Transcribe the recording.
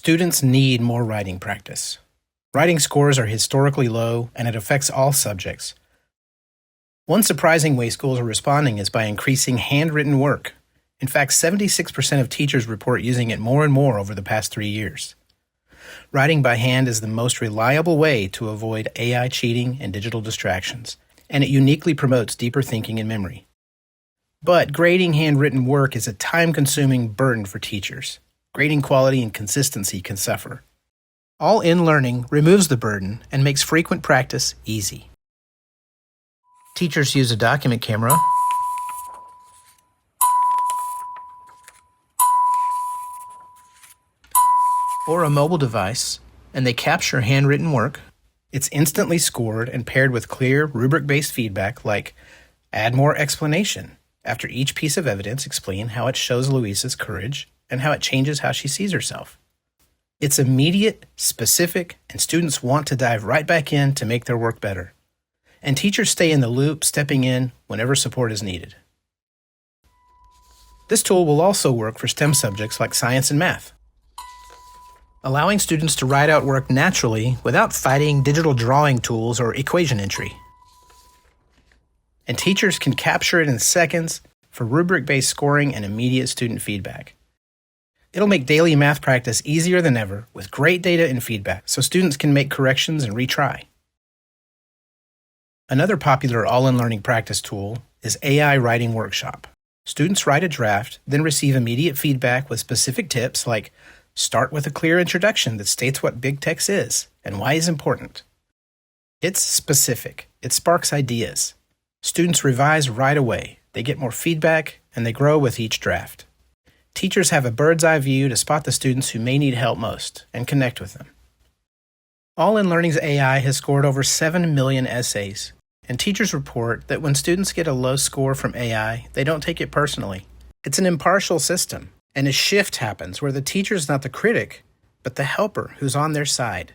Students need more writing practice. Writing scores are historically low, and it affects all subjects. One surprising way schools are responding is by increasing handwritten work. In fact, 76% of teachers report using it more and more over the past 3 years. Writing by hand is the most reliable way to avoid AI cheating and digital distractions, and it uniquely promotes deeper thinking and memory. But grading handwritten work is a time-consuming burden for teachers. Grading quality and consistency can suffer. All-in learning removes the burden and makes frequent practice easy. Teachers use a document camera or a mobile device, and they capture handwritten work. It's instantly scored and paired with clear, rubric-based feedback like, add more explanation. After each piece of evidence, explain how it shows Louisa's courage and how it changes how she sees herself. It's immediate, specific, and students want to dive right back in to make their work better. And teachers stay in the loop, stepping in whenever support is needed. This tool will also work for STEM subjects like science and math, allowing students to write out work naturally without fighting digital drawing tools or equation entry. And teachers can capture it in seconds for rubric-based scoring and immediate student feedback. It'll make daily math practice easier than ever with great data and feedback so students can make corrections and retry. Another popular all-in learning practice tool is AI Writing Workshop. Students write a draft, then receive immediate feedback with specific tips like start with a clear introduction that states what big text is and why it's important. It's specific. It sparks ideas. Students revise right away. They get more feedback, and they grow with each draft. Teachers have a bird's eye view to spot the students who may need help most and connect with them. All-in Learning's AI has scored over 7 million essays, and teachers report that when students get a low score from AI, they don't take it personally. It's an impartial system, and a shift happens where the teacher is not the critic, but the helper who's on their side.